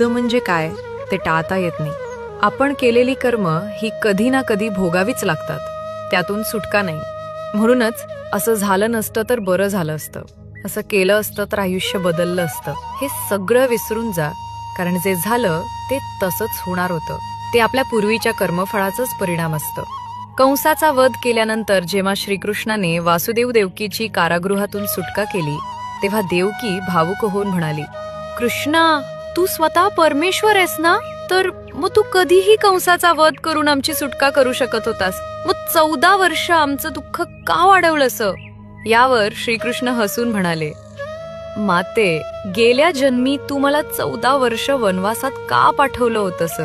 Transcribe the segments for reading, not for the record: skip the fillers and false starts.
युद्ध म्हणजे काय ते टाळता येत नाही. आपण केलेली कर्म ही कधी ना कधी भोगावीच लागतात, त्यातून सुटका नाही. म्हणूनच असं झालं नसतं तर बरं झालं असतं, असं केलं असतं तर आयुष्य बदललं असतं, हे सगळं विसरून जा. कारण जे झालं ते तसंच होणार होतं. ते आपल्या पूर्वीच्या कर्मफळाचाच परिणाम असतं. कंसाचा वध केल्यानंतर जेव्हा श्रीकृष्णाने वासुदेव देवकीची कारागृहातून सुटका केली तेव्हा देवकी भावुक होऊन म्हणाली, कृष्णा, तू स्वतः परमेश्वर आहेस ना, तर मग तू कधीही कंसाचा वध करून आमची सुटका करू शकत होतास. मग 14 वर्ष आमचं दुःख का वाढवलंस? यावर श्रीकृष्ण हसून म्हणाले, माते, गेल्या जन्मी तू मला 14 वर्ष वनवासात का पाठवलं होतंस?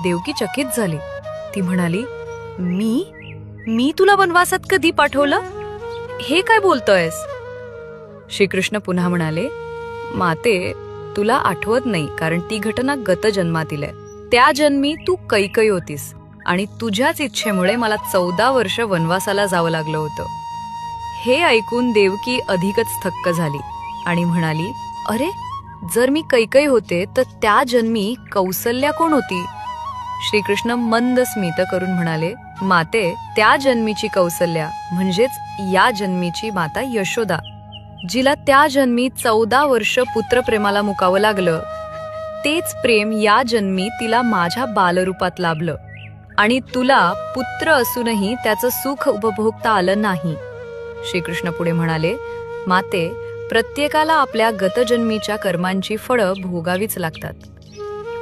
देवकी चकित झाली. ती म्हणाली, मी तुला वनवासात कधी पाठवलं? हे काय बोलतोयस? श्रीकृष्ण पुन्हा म्हणाले, माते, तुला आठवत नाही कारण ती घटना गत जन्मातील आहे. त्या जन्मी तू कैकई होतीस आणि तुझ्याच इच्छेमुळे मला 14 वर्ष वनवासाला जावं लागलं होतं. हे ऐकून देवकी अधिकच थक्क झाली आणि म्हणाली, अरे, जर मी कैकई होते तर त्या जन्मी कौसल्या कोण होती? श्रीकृष्ण मंद स्मित करून म्हणाले, माते, त्या जन्मीची कौसल्या म्हणजेच या जन्मीची माता यशोदा, जिला त्या जन्मी 14 वर्ष पुत्रप्रेमाला मुकावं लागलं, तेच प्रेम या जन्मी तिला माझ्या बालरूपात लाभलं आणि तुला पुत्र असूनही त्याचं सुख उपभोगता आलं नाही. श्रीकृष्ण पुढे म्हणाले, माते, प्रत्येकाला आपल्या गतजन्मीच्या कर्मांची फळं भोगावीच लागतात.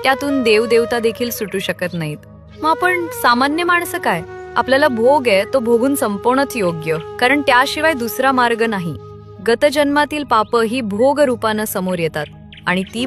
त्यातून देवदेवता देखील सुटू शकत नाहीत. मग आपण सामान्य माणसं काय? आपल्याला भोग आहे तो भोगून संपवणंच योग्य, कारण त्याशिवाय दुसरा मार्ग नाही. गतजन्मातील पाप ही भोग रूपानं समोर येतात आणि ती